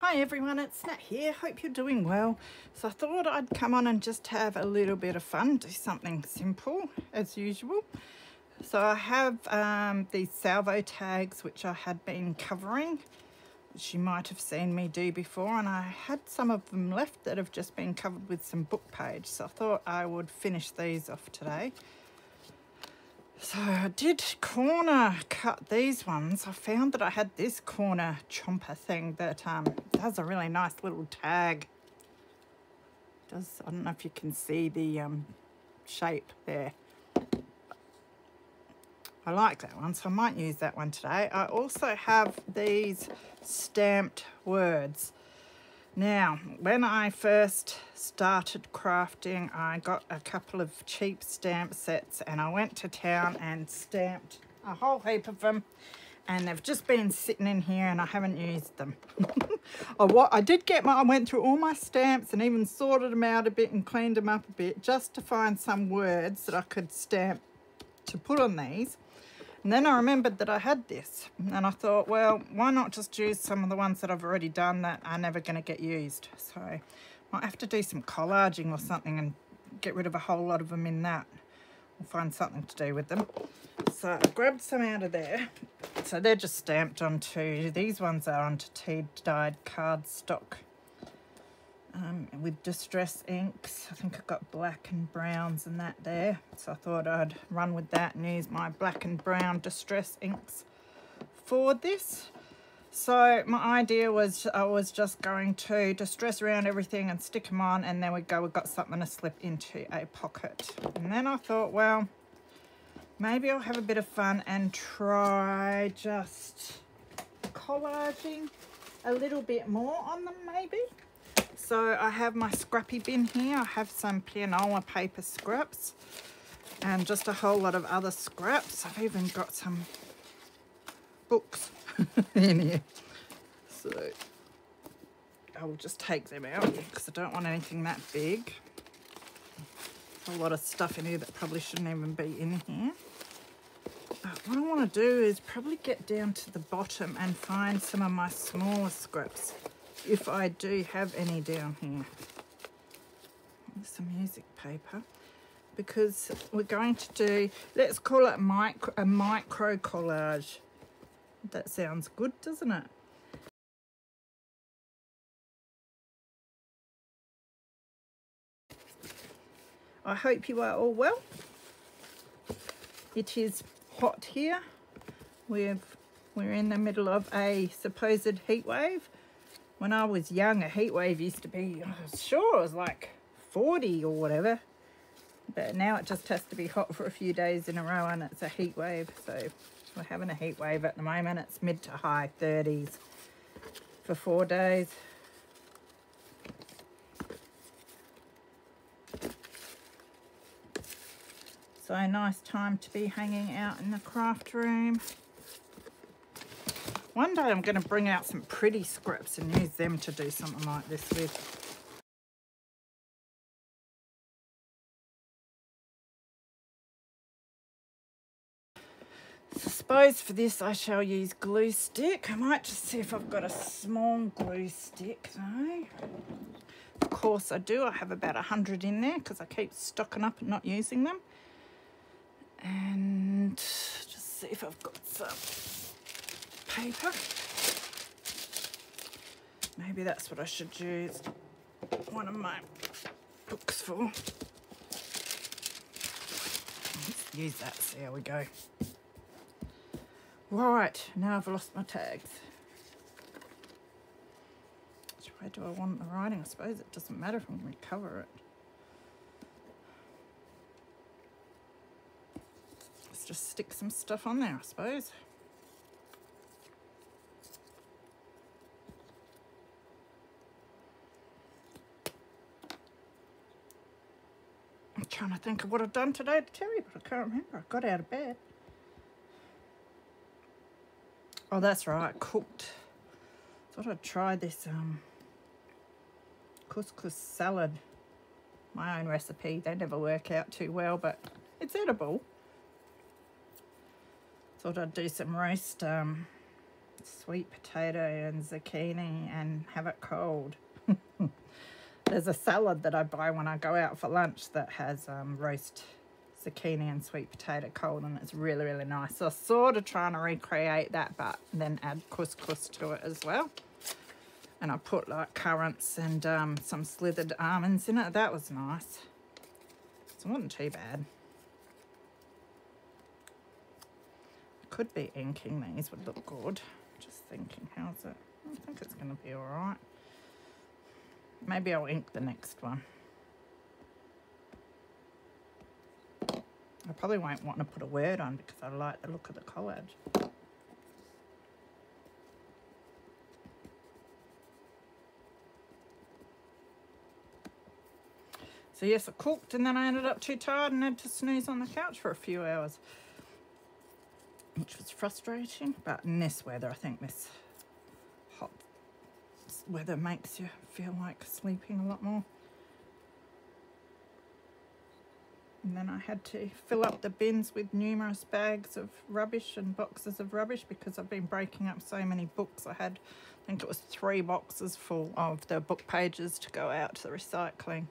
Hi everyone, it's Nat here. Hope you're doing well. So I thought I'd come on and just have a little bit of fun, do something simple as usual. So I have these Salvo tags which I had been covering, which you might have seen me do before, and I had some of them left that have just been covered with some book page. So I thought I would finish these off today. So I did corner cut these ones. I found that I had this corner chomper thing that does a really nice little tag. I don't know if you can see the shape there. I like that one, so I might use that one today. I also have these stamped words. Now, when I first started crafting, I got a couple of cheap stamp sets and I went to town and stamped a whole heap of them, and they've just been sitting in here and I haven't used them. I went through all my stamps and even sorted them out a bit and cleaned them up a bit just to find some words that I could stamp to put on these. And then I remembered that I had this, and I thought, well, why not just use some of the ones that I've already done that are never going to get used? So I might have to do some collaging or something and get rid of a whole lot of them in that. Or find something to do with them. So I grabbed some out of there. So they're just stamped onto, these ones are onto tea-dyed cardstock with distress inks. I think I've got black and browns and that there. So I thought I'd run with that and use my black and brown distress inks for this. So my idea was I was just going to distress around everything and stick them on, and there we go, we've got something to slip into a pocket. And then I thought, well, maybe I'll have a bit of fun and try just collaging a little bit more on them maybe. So I have my scrappy bin here. I have some pianola paper scraps and just a whole lot of other scraps. I've even got some books in here. So I'll just take them out because I don't want anything that big. There's a lot of stuff in here that probably shouldn't even be in here. But what I want to do is probably get down to the bottom and find some of my smaller scraps, if I do have any down here. There's some music paper, because we're going to do, let's call it a micro collage. That sounds good, doesn't it? I hope you are all well. It is hot here. We're in the middle of a supposed heat wave. When I was young, a heat wave used to be, I was sure it was like 40 or whatever. But now it just has to be hot for a few days in a row and it's a heat wave. So we're having a heat wave at the moment. It's mid to high 30s for 4 days. So a nice time to be hanging out in the craft room. One day I'm going to bring out some pretty scraps and use them to do something like this with. So I suppose for this I shall use glue stick. I might just see if I've got a small glue stick though. Of course I do. I have about 100 in there because I keep stocking up and not using them. And just see if I've got some paper. Maybe that's what I should use one of my books for. Let's use that, see how we go. Right, now I've lost my tags. Which way do I want the writing? I suppose it doesn't matter if I'm going to cover it. Let's just stick some stuff on there, I suppose. I'm trying to think of what I've done today to tell you, but I can't remember. I got out of bed. Oh, that's right, I cooked. Thought I'd try this couscous salad. My own recipe. They never work out too well, but it's edible. Thought I'd do some roast sweet potato and zucchini and have it cold. There's a salad that I buy when I go out for lunch that has roast zucchini and sweet potato cold, and it's really, really nice. So I'm sort of trying to recreate that, but then add couscous to it as well. And I put like currants and some slithered almonds in it. That was nice. So it wasn't too bad. Could be inking these would look good. Just thinking, how's it? I think it's going to be all right. Maybe I'll ink the next one. I probably won't want to put a word on because I like the look of the collage. So yes, I cooked and then I ended up too tired and had to snooze on the couch for a few hours, which was frustrating. But in this weather, I think this hot weather makes you feel like sleeping a lot more. And then I had to fill up the bins with numerous bags of rubbish and boxes of rubbish because I've been breaking up so many books. I had, I think it was 3 boxes full of the book pages to go out to the recycling.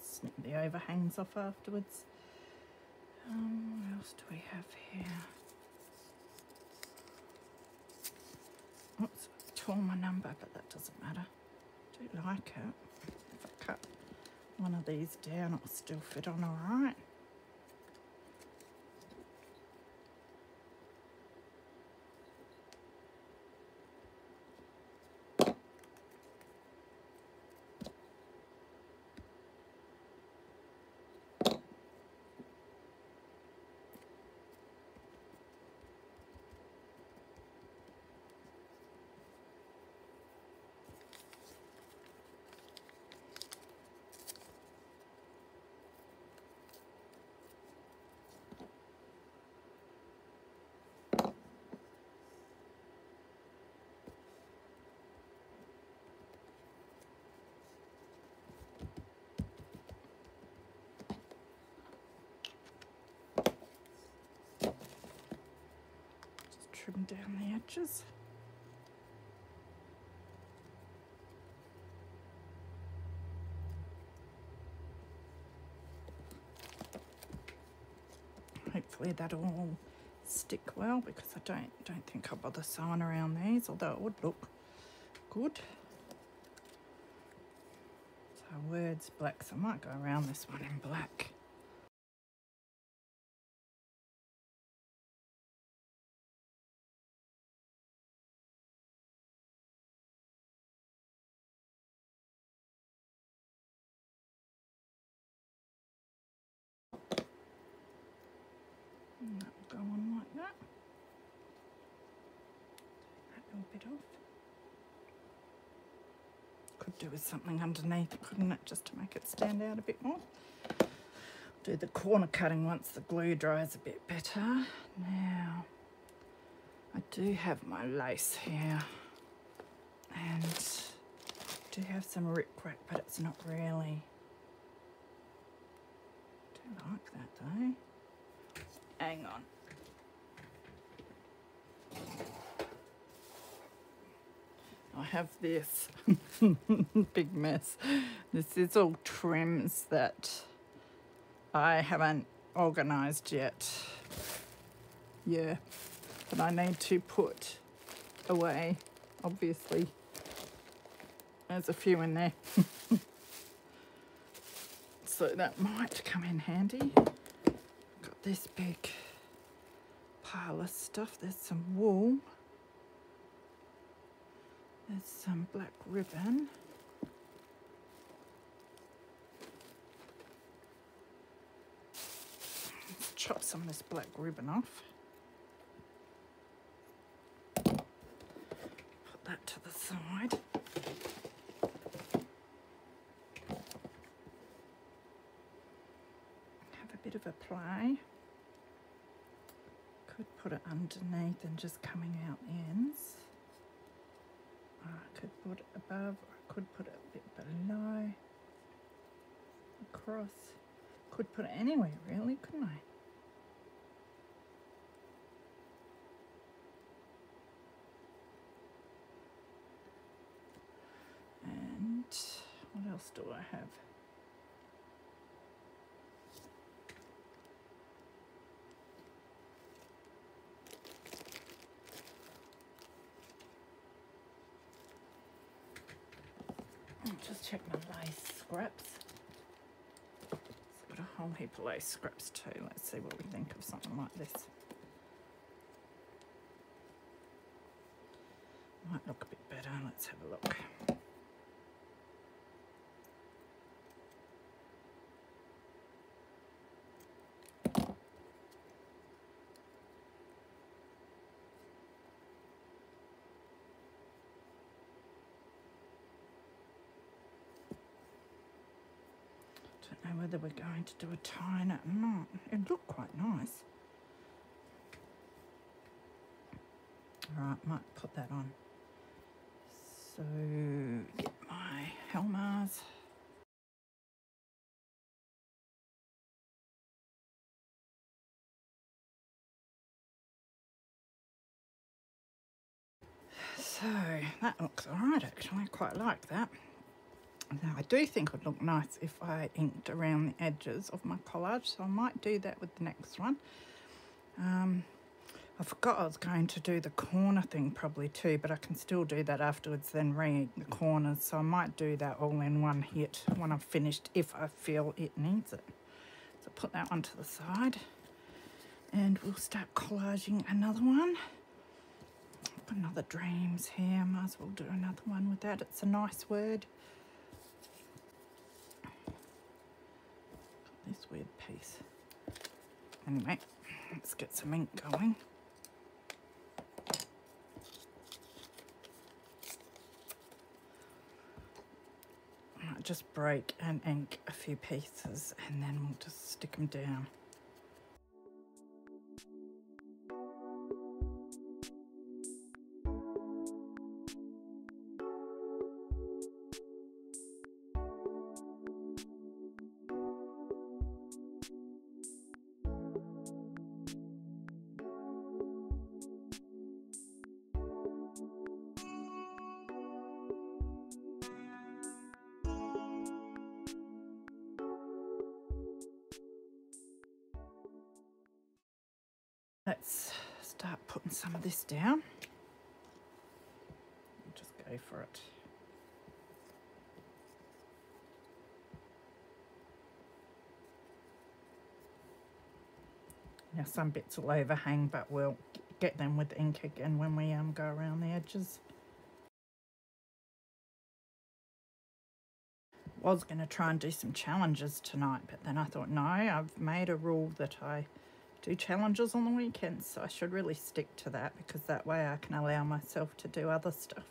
Snip the overhangs off afterwards. What else do we have here? Oops, I tore my number, but that doesn't matter. I do like it. If I cut one of these down, it'll still fit on all right. Trim down the edges. Hopefully that'll all stick well because I don't think I'll bother sewing around these, although it would look good. So words black, so I might go around this one in black. And that will go on like that. That little bit off. Could do with something underneath, couldn't it, just to make it stand out a bit more. Do the corner cutting once the glue dries a bit better. Now, I do have my lace here, and I do have some rip-rack, but it's not really. I do like that though. Hang on. I have this big mess. This is all trims that I haven't organised yet. Yeah, but I need to put away, obviously. There's a few in there. So that might come in handy. Got this big pile of stuff. There's some wool. There's some black ribbon. Let's chop some of this black ribbon off. Put that to the side. bit of a play. Could put it underneath and just coming out the ends. Or I could put it above, or I could put it a bit below. Across. Could put it anywhere really, couldn't I? And what else do I have? I'll just check my lace scraps. It's got a whole heap of lace scraps too. Let's see what we think of something like this. Might look a bit better. Let's have a look. Don't know whether we're going to do a tie in it or not. It looked quite nice. Alright, might put that on. So, get my Helmars. So, that looks alright actually, I quite like that. Now, I do think it would look nice if I inked around the edges of my collage, so I might do that with the next one. I forgot I was going to do the corner thing probably too, but I can still do that afterwards, then re-ink the corners, so I might do that all in one hit when I've finished, if I feel it needs it. So put that one to the side, and we'll start collaging another one. Got another dreams here, might as well do another one with that, it's a nice word. This weird piece. Anyway, let's get some ink going. I might just break and ink a few pieces and then we'll just stick them down. Let's start putting some of this down. Just go for it. Now some bits will overhang, but we'll get them with ink again when we go around the edges. Was going to try and do some challenges tonight, but then I thought, no, I've made a rule that I do challenges on the weekends, so I should really stick to that, because that way I can allow myself to do other stuff,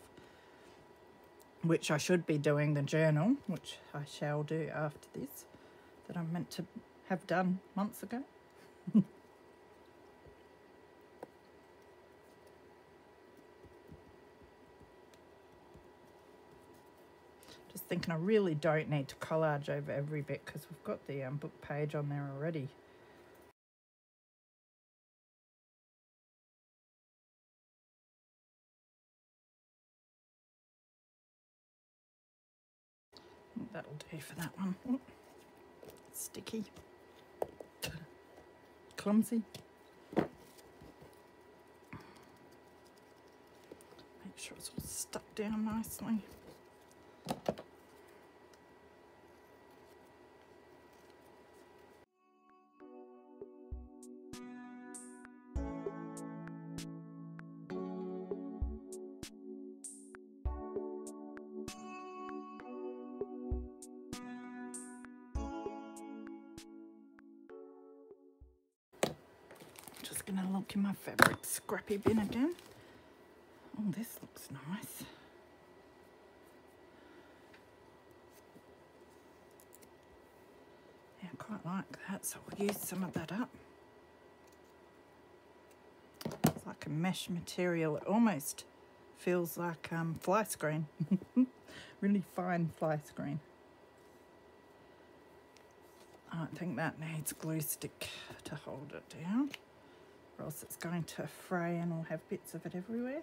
which I should be doing the journal, which I shall do after this, that I'm meant to have done months ago. Just thinking I really don't need to collage over every bit, because we've got the book page on there already. That'll do for that one. Ooh, sticky. Clumsy. Make sure it's all stuck down nicely. Just gonna look in my fabric scrappy bin again. Oh, this looks nice. Yeah, I quite like that, so we'll use some of that up. It's like a mesh material. It almost feels like fly screen. Really fine fly screen. I think that needs glue stick to hold it down, or else it's going to fray and we'll have bits of it everywhere.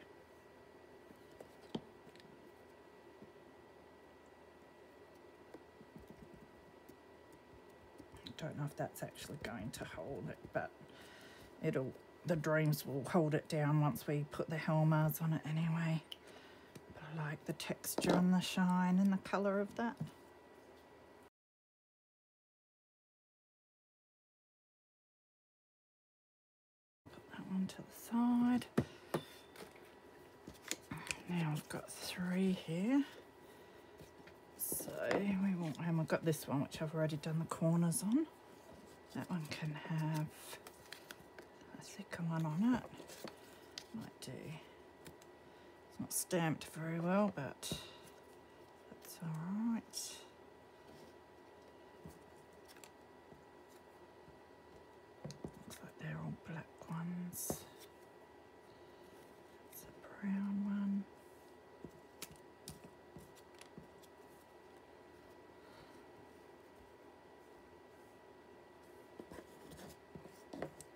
I don't know if that's actually going to hold it, but the dreams will hold it down once we put the Helmars on it anyway. But I like the texture and the shine and the colour of that. Put that one to the side. Now I've got 3 here. So we want, and we've got this one which I've already done the corners on. That one can have a thicker one on it. Might do. It's not stamped very well, but that's all right. Looks like they're all black ones. It's a brown one.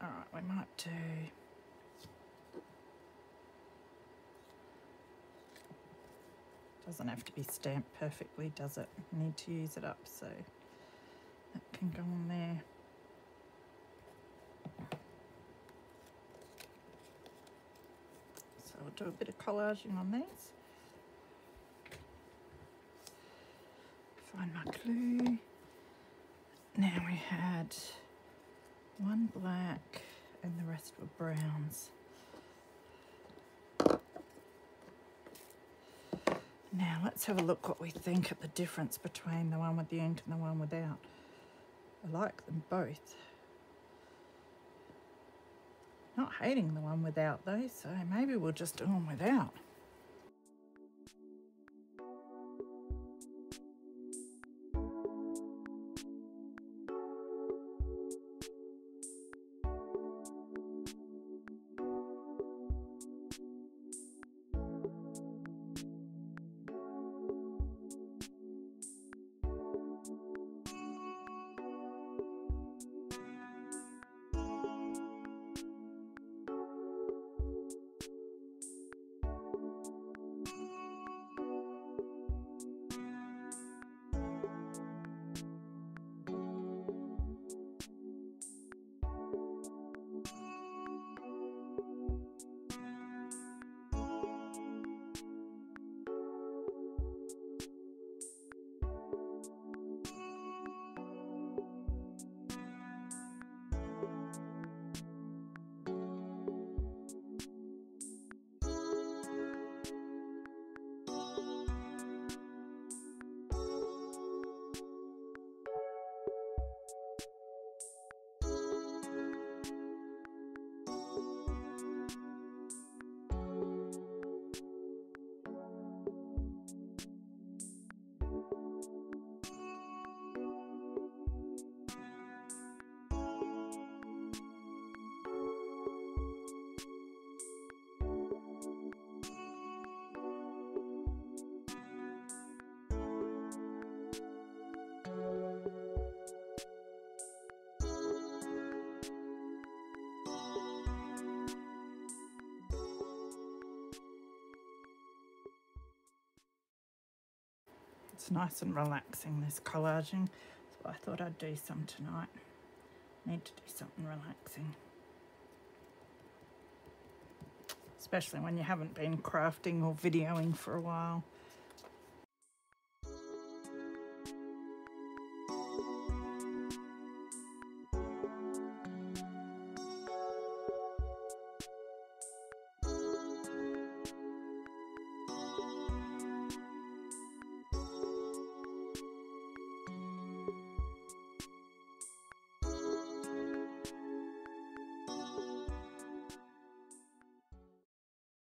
All right, we might do. Doesn't have to be stamped perfectly, does it? I need to use it up, so that can go on there. So I'll do a bit of collaging on these. Find my glue. Now we had 1 black and the rest were browns. Now let's have a look what we think of the difference between the one with the ink and the one without. I like them both. Not hating the one without though, so maybe we'll just do them without. It's nice and relaxing, this collaging, so I thought I'd do some tonight. Need to do something relaxing. Especially when you haven't been crafting or videoing for a while.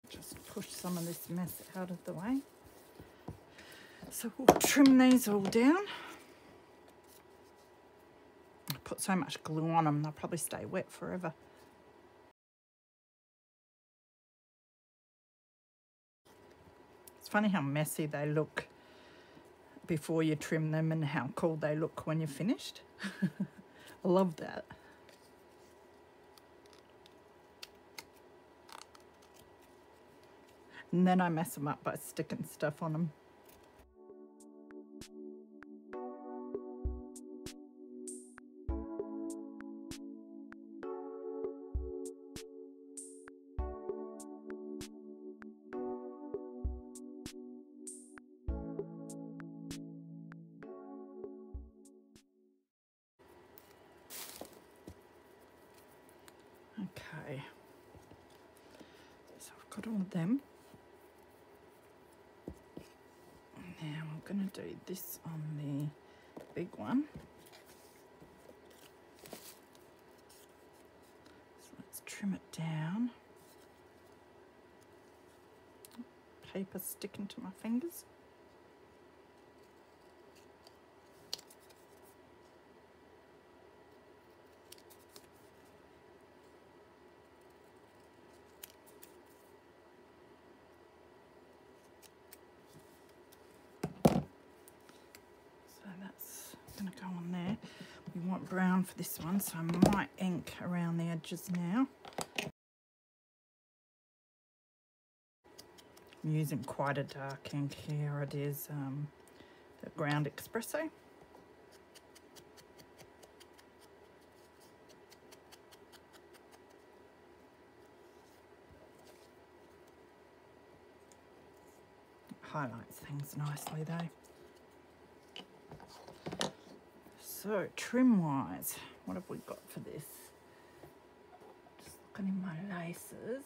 Just push some of this mess out of the way. So we'll trim these all down. put so much glue on them, they'll probably stay wet forever. It's funny how messy they look before you trim them and how cool they look when you're finished. I love that. And then I mess them up by sticking stuff on them. Okay, so I've got all of them. Now I'm going to do this on the big one. So let's trim it down. Paper sticking to my fingers. Going to go on there. We want brown for this one, so I might ink around the edges now. I'm using quite a dark ink here. It is the Ground Espresso. It highlights things nicely though. So, trim-wise, what have we got for this? Just looking in my laces.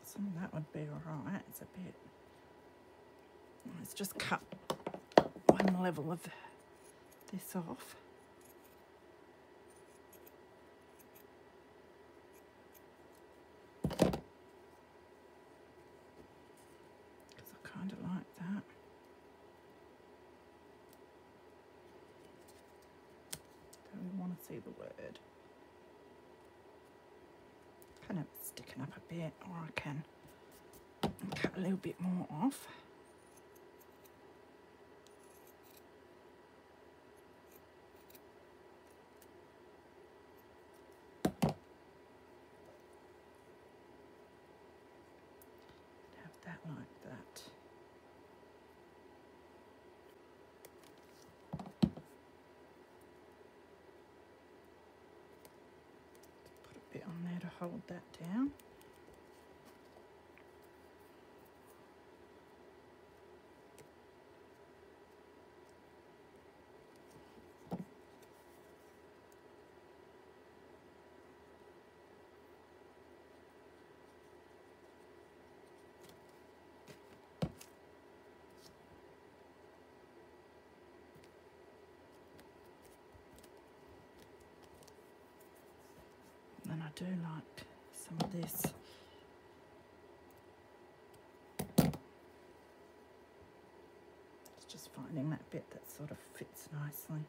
Some of that would be alright. It's a bit... Let's just cut one level of this off. Because I kind of like that. We want to see the word. Kind of sticking up a bit, or I can cut a little bit more off. Have that like that. On there to hold that down. And I do like some of this. It's just finding that bit that sort of fits nicely.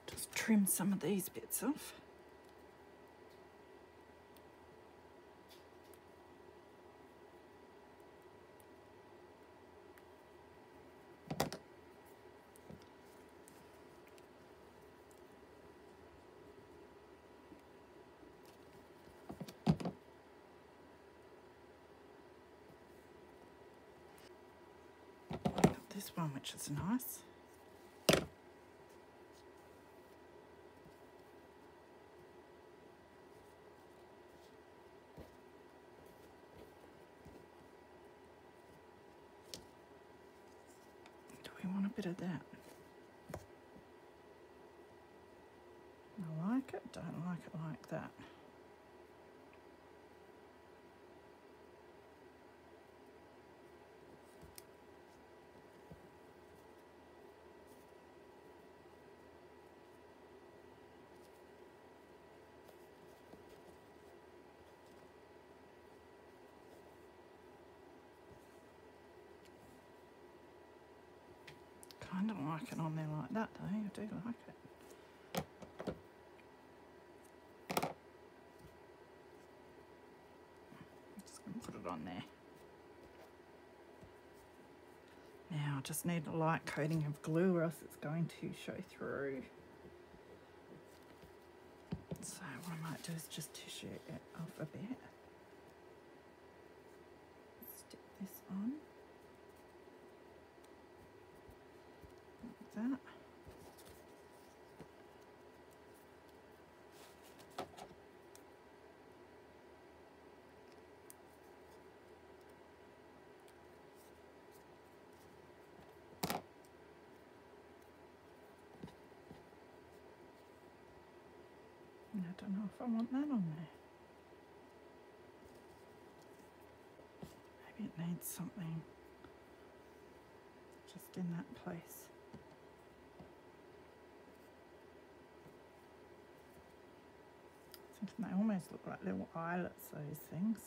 Just trim some of these bits off. This one, which is nice. Do we want a bit of that? I like it, don't like it like that. kind of like it on there like that though. I do like it. I'm just going to put it on there. Now I just need a light coating of glue or else it's going to show through. So what I might do is just tissue it off a bit. Stick this on. Like that. I don't know if I want that on there. Maybe it needs something just in that place. They almost look like little eyelets, those things.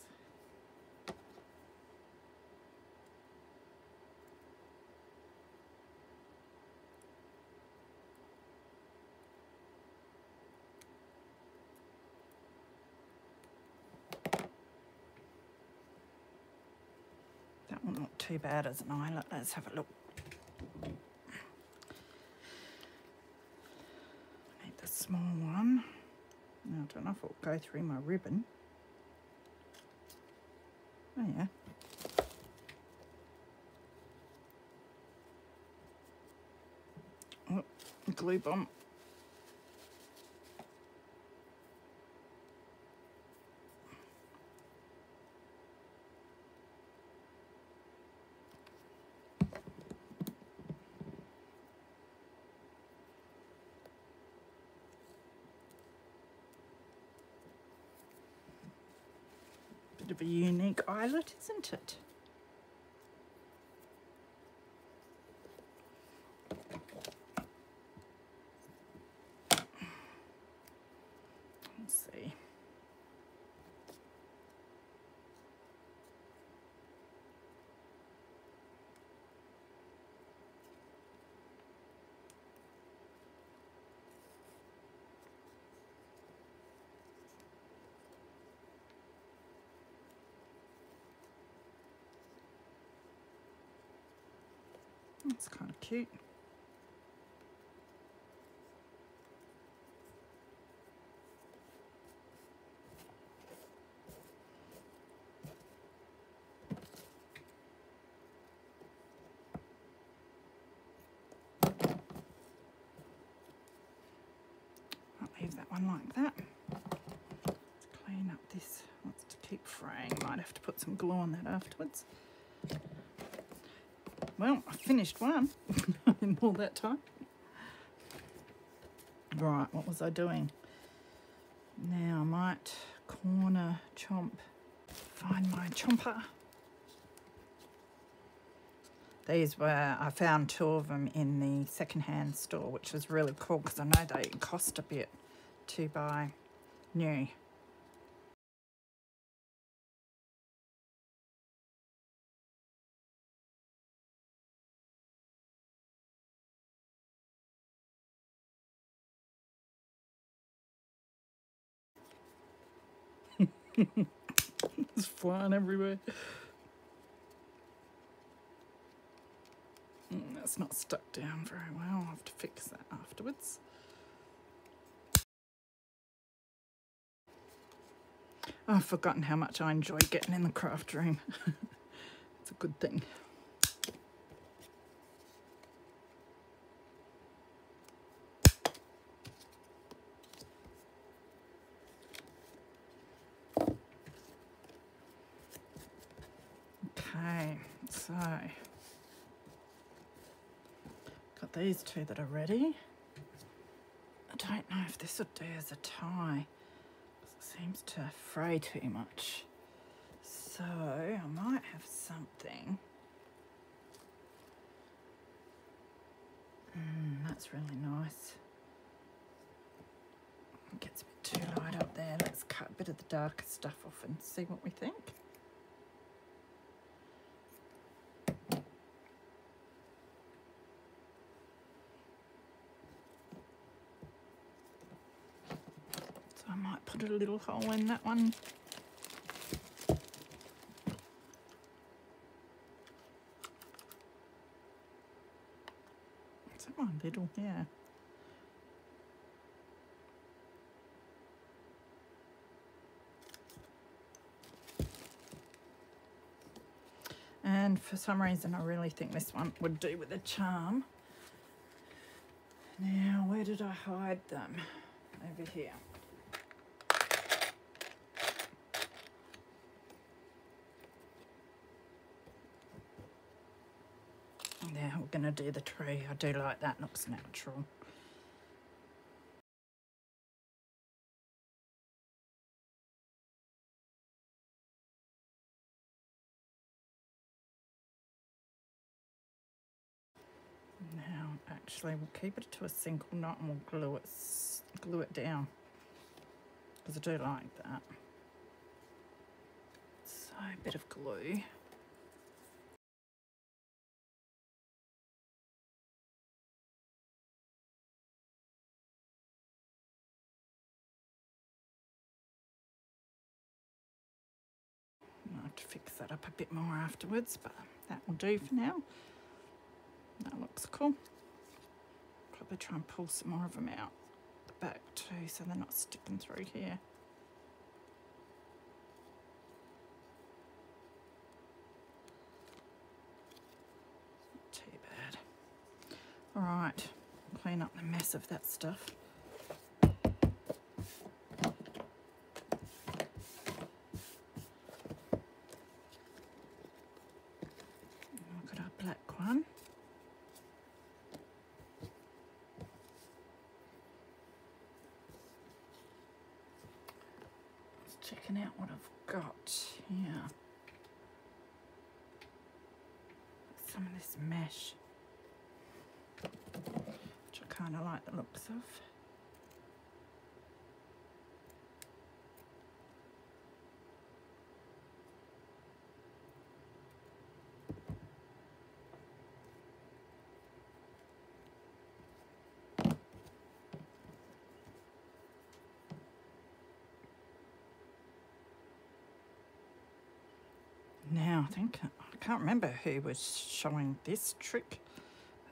That one not too bad as an eyelet. Let's have a look. I need the small one. Now, I don't know if it'll go through my ribbon. Oh yeah. Oh, glue bomb. Bit of a unique eyelet, isn't it? Let's see. That's kind of cute. I'll leave that one like that. Let's clean up this. Wants to keep fraying. Might have to put some glue on that afterwards. Well, I finished one in all that time. Right, what was I doing? Now I might corner chomp, find my chomper. These were, I found 2 of them in the secondhand store, which was really cool because I know they cost a bit to buy new. It's flying everywhere. That's not stuck down very well. I'll have to fix that afterwards. Oh, I've forgotten how much I enjoy getting in the craft room. It's a good thing. Okay, so got these 2 that are ready. I don't know if this would do as a tie. It seems to fray too much. So I might have something. That's really nice. It gets a bit too light up there. Let's cut a bit of the darker stuff off and see what we think. might put a little hole in that one. Is that one little? Yeah. And for some reason, I really think this one would do with a charm. Now, where did I hide them? Over here. Now we're going to do the tree. I do like that, looks natural. Now, actually, we'll keep it to a single knot and we'll glue it down, because I do like that. So, a bit of glue. I have to fix that up a bit more afterwards, but that will do for now. That looks cool. Probably try and pull some more of them out the back too, so they're not sticking through here. Not too bad. All right, clean up the mess of that stuff. Look at our black one. Checking out what I've got here. Some of this mesh, which I kind of like the looks of. Now, I can't remember who was showing this trick.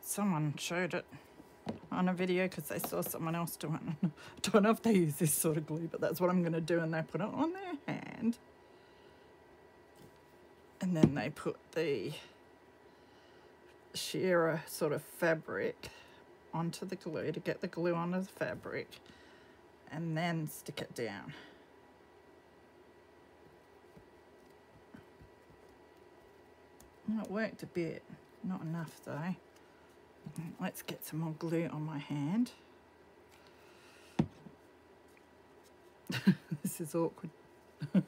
Someone showed it on a video because they saw someone else do it. I don't know if they use this sort of glue, but that's what I'm going to do. And they put it on their hand. And then they put the shearer sort of fabric onto the glue to get the glue onto the fabric. And then stick it down. Well, it worked a bit, not enough though. Let's get some more glue on my hand. This is awkward. Yeah.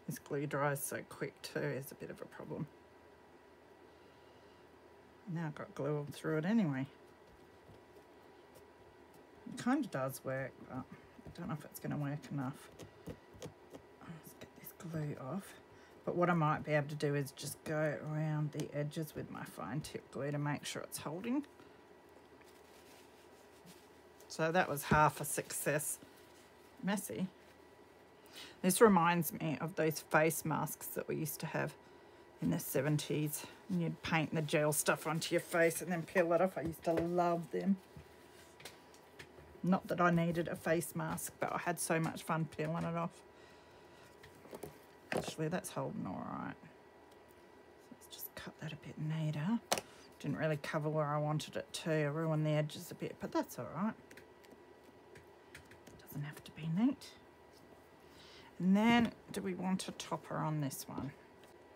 This glue dries so quick too, is a bit of a problem. Now I've got glue all through it anyway. It kind of does work, but I don't know if it's going to work enough. Let's get this glue off. But what I might be able to do is just go around the edges with my fine tip glue to make sure it's holding. So that was half a success. Messy. This reminds me of those face masks that we used to have in the 70s. And you'd paint the gel stuff onto your face and then peel it off. I used to love them. Not that I needed a face mask, but I had so much fun peeling it off. Actually, that's holding all right. So let's just cut that a bit neater. Didn't really cover where I wanted it to. I ruined the edges a bit, but that's all right. Doesn't have to be neat. And then, do we want a topper on this one?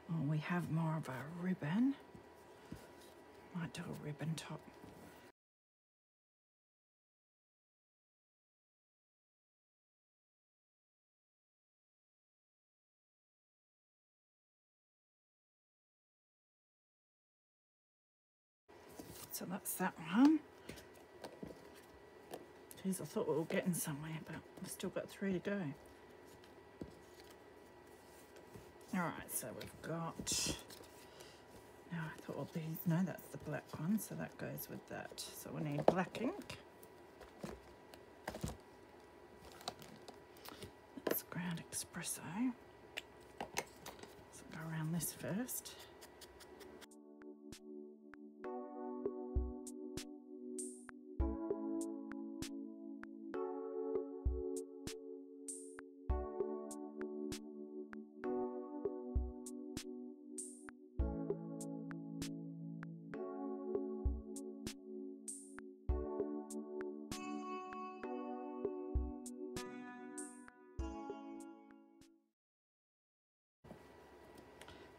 Oh, we have more of a ribbon. Might do a ribbon top. So that's that one. Geez, I thought we were getting somewhere, but we've still got 3 to go. All right, so we've got Now I thought, well, these, no, that's the black one, so that goes with that. So we need black ink. That's ground espresso. So go around this first.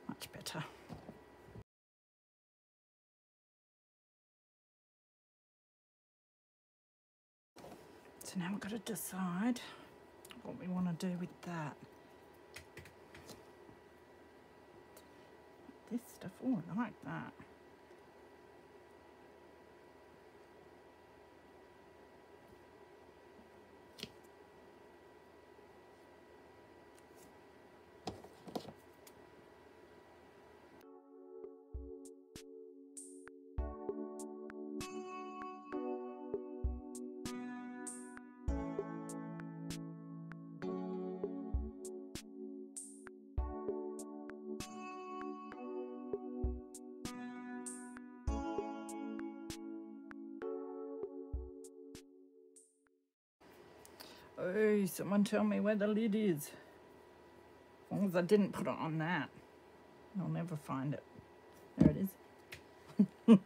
Much better. So now we've got to decide what we want to do with that. This stuff, oh, I like that. Oh, someone tell me where the lid is. As long as I didn't put it on that, I'll never find it. There it is.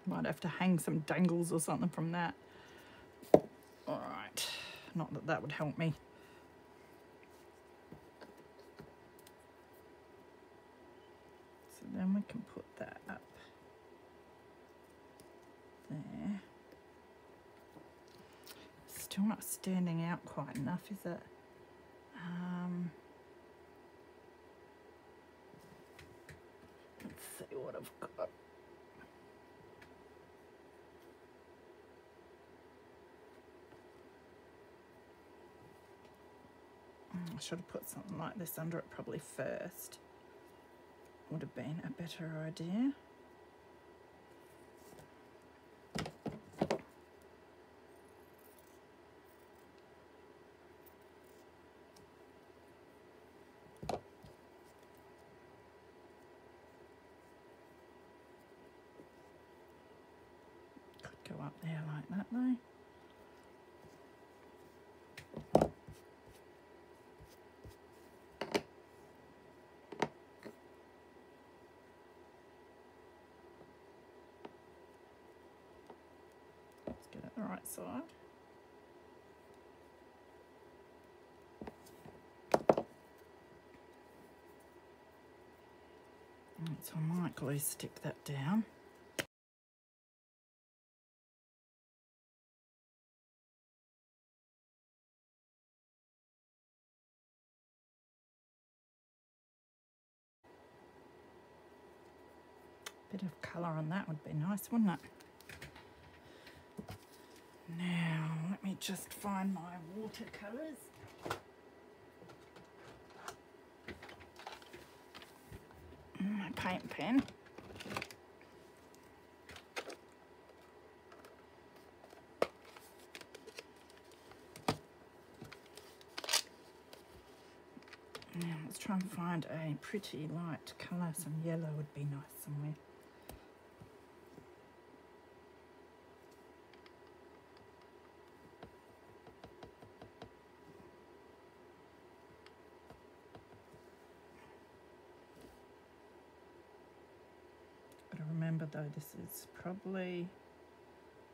Might have to hang some dangles or something from that. All right, not that that would help me. So then we can put that up there. Still not standing out quite enough, is it? Let's see what I've got. I should have put something like this under it probably first. Would have been a better idea. Could go up there like that though. Get it the right side. Right, so I might glue stick that down. Bit of colour on that would be nice, wouldn't it? Now, let me just find my watercolours. My paint pen. Now, let's try and find a pretty light colour. Some yellow would be nice somewhere. Remember though, this is probably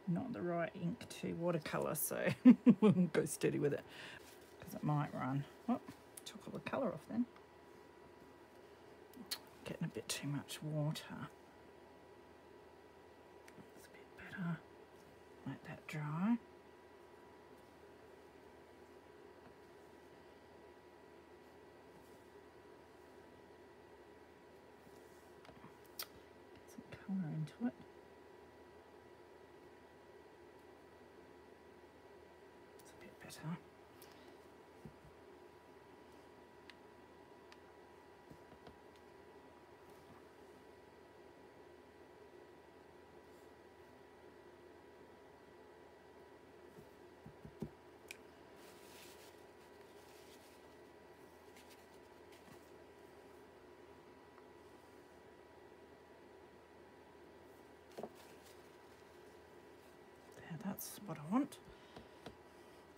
not the right ink to watercolour, so we'll go steady with it because it might run. Oh, took all the colour off then. Getting a bit too much water. It's a bit better. Let that dry. Colour into it. It's a bit better. that's what I want.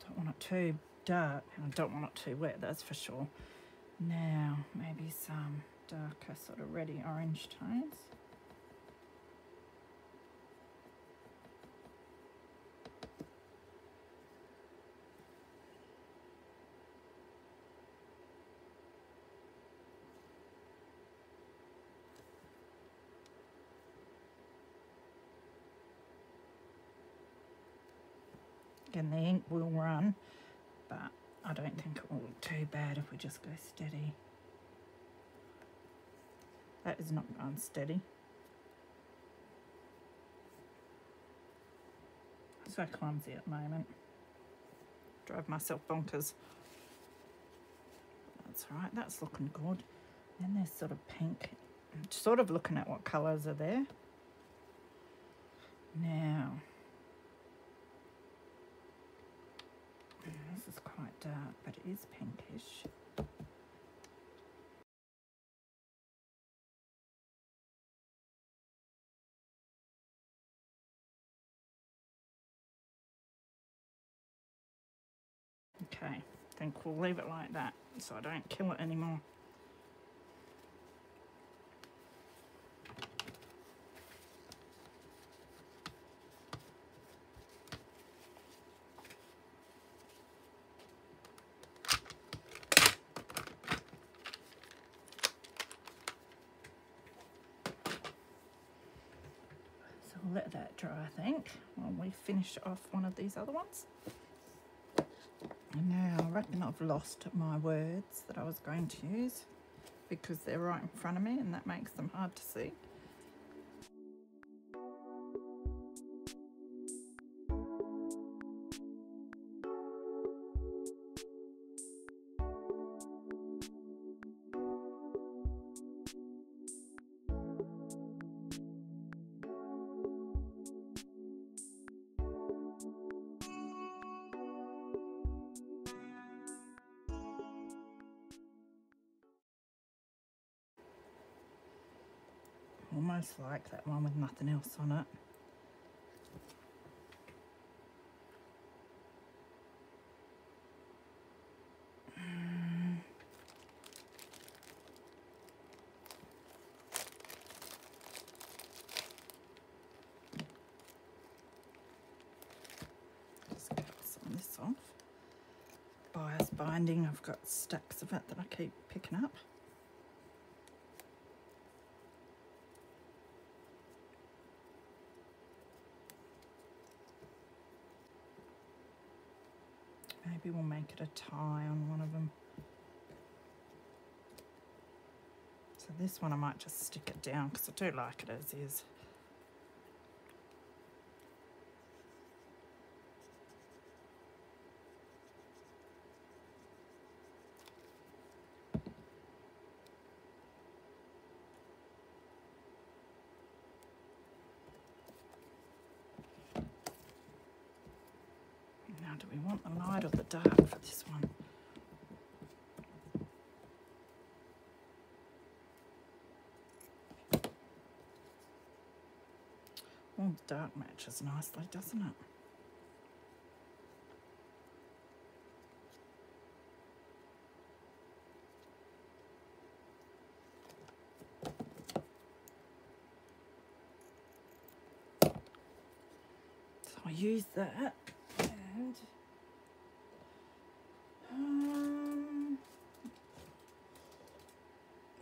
Don't want it too dark, and I don't want it too wet, that's for sure. Now, maybe some darker sort of reddy orange tones. Again, the ink will run, but I don't think it will look too bad if we just go steady. That is not going steady. So clumsy at the moment. Drive myself bonkers. That's all right, that's looking good. Then there's sort of pink. I'm sort of looking at what colours are there. Now, this is quite dark, but it is pinkish. Okay, I think we'll leave it like that so I don't kill it anymore. So we'll let that dry, I think, while we finish off one of these other ones. And now I reckon I've lost my words that I was going to use because they're right in front of me and that makes them hard to see. Almost like that one with nothing else on it. Just cut some of this off. Bias binding, I've got stacks of it that I keep picking up. Maybe we'll make it a tie on one of them. So this one I might just stick it down because I do like it as is. Now do we want the light or the dark for this one? Well, the dark matches nicely, doesn't it? So I use that and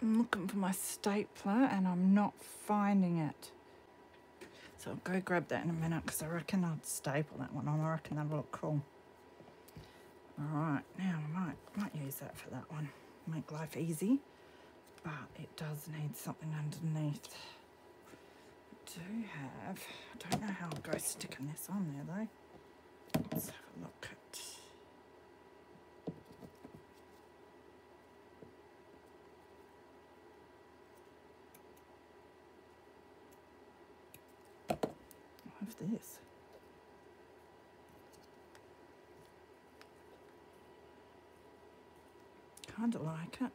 I'm looking for my stapler and I'm not finding it. So I'll go grab that in a minute because I reckon I'll staple that one on. I reckon that'll look cool. Alright, now I might use that for that one. Make life easy. But it does need something underneath. I do have, I don't know how I'll go sticking this on there though. Let's have a look at. I have this. Kind of like it.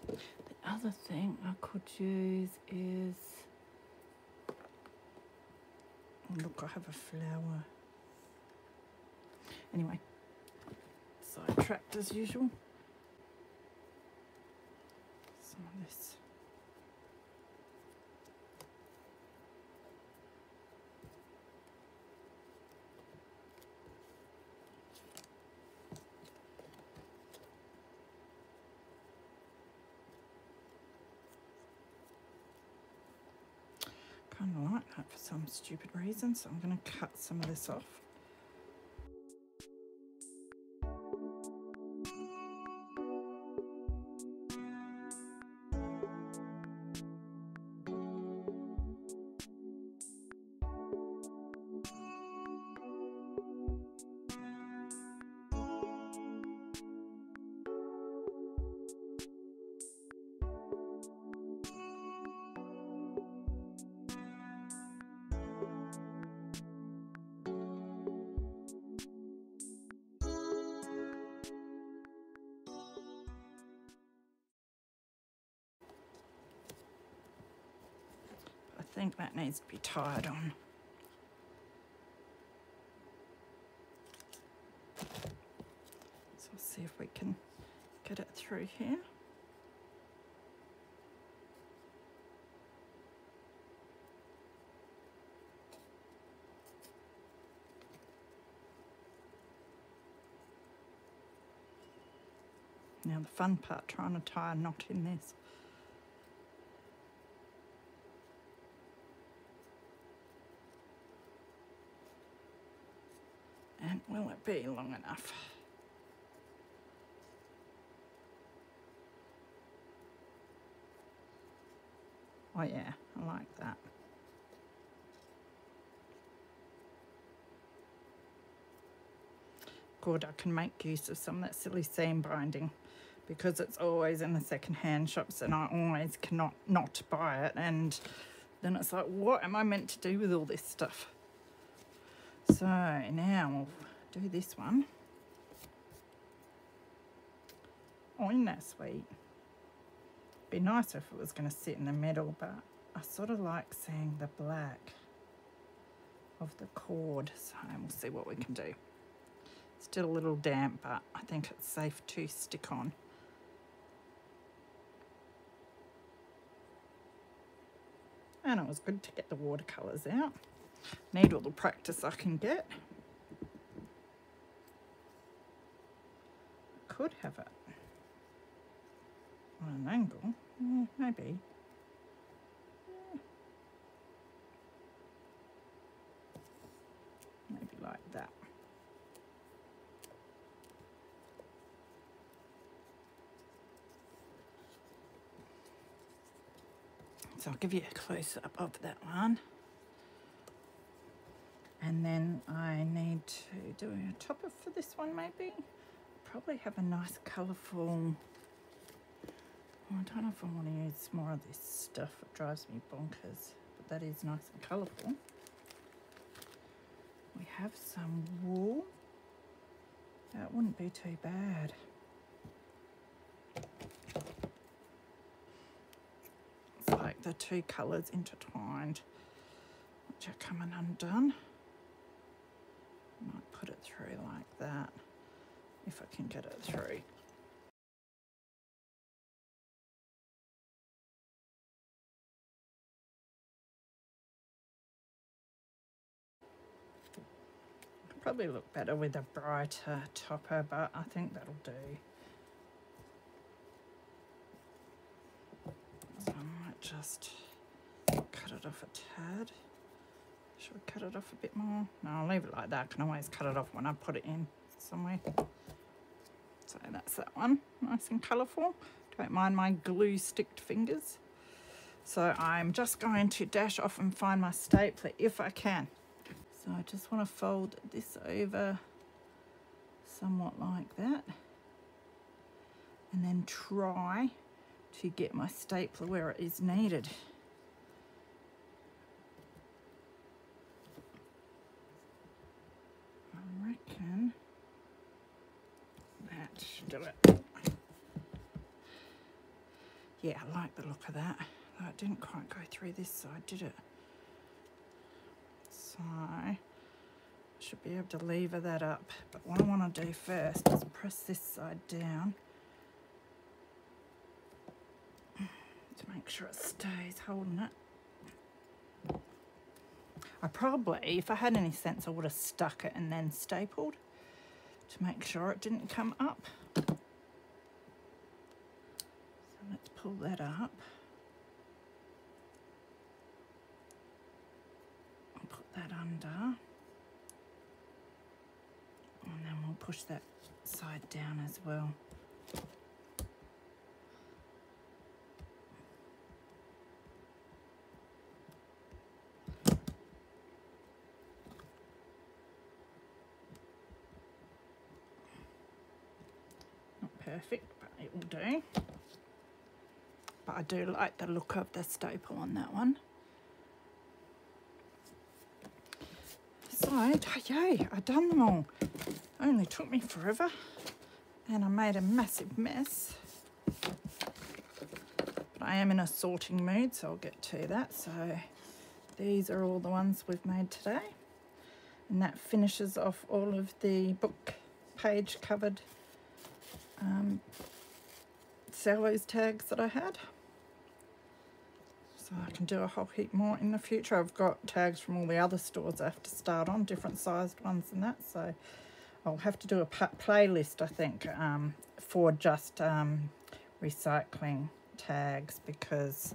The other thing I could use is look, I have a flower. Anyway, sidetracked as usual. Some of this. Kind of like that for some stupid reason, so I'm going to cut some of this off. I think that needs to be tied on. So we'll see if we can get it through here. Now the fun part, trying to tie a knot in this. And will it be long enough? Oh yeah, I like that. Good, I can make use of some of that silly seam binding because it's always in the second-hand shops and I always cannot not buy it, and then it's like, what am I meant to do with all this stuff? So now we'll do this one. Oh, isn't that sweet? Be nicer if it was going to sit in the middle, but I sort of like seeing the black of the cord, so we'll see what we can do. Still a little damp, but I think it's safe to stick on. And it was good to get the watercolours out. Need all the practice I can get. Could have it on an angle, yeah, maybe. Yeah. Maybe like that. So I'll give you a close-up of that one. And then I need to do a topper for this one maybe. Probably have a nice colourful, I don't know if I want to use more of this stuff, it drives me bonkers, but that is nice and colourful. We have some wool, that wouldn't be too bad. It's like the two colours intertwined, which are coming undone. Might put it through like that, if I can get it through. Probably look better with a brighter topper, but I think that'll do. So I might just cut it off a tad. Should we cut it off a bit more? No, I'll leave it like that. I can always cut it off when I put it in somewhere. So that's that one, nice and colourful. Don't mind my glue sticked fingers. So I'm just going to dash off and find my stapler if I can. So I just want to fold this over somewhat like that. And then try to get my stapler where it is needed. I reckon that should do it. Yeah, I like the look of that. Though it didn't quite go through this side, did it? So So I should be able to lever that up. But what I want to do first is press this side down to make sure it stays holding it. I probably, if I had any sense, I would have stuck it and then stapled to make sure it didn't come up. So let's pull that up. I'll put that under. And then we'll push that side down as well. Perfect, but it will do. But I do like the look of the staple on that one. So, yay, I've done them all. Only took me forever, and I made a massive mess. But I am in a sorting mood, so I'll get to that. So these are all the ones we've made today. And that finishes off all of the book page covered Salvo's tags that I had. So I can do a whole heap more in the future. I've got tags from all the other stores I have to start on, different sized ones and that. So I'll have to do a playlist, I think, for just recycling tags, because,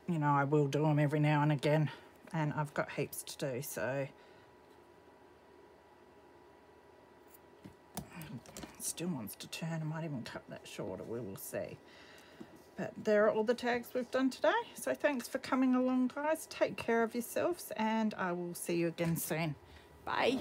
you know, I will do them every now and again, and I've got heaps to do. So still wants to turn. I might even cut that shorter, we will see. But there are all the tags we've done today. So thanks for coming along, guys. Take care of yourselves, and I will see you again soon. Bye.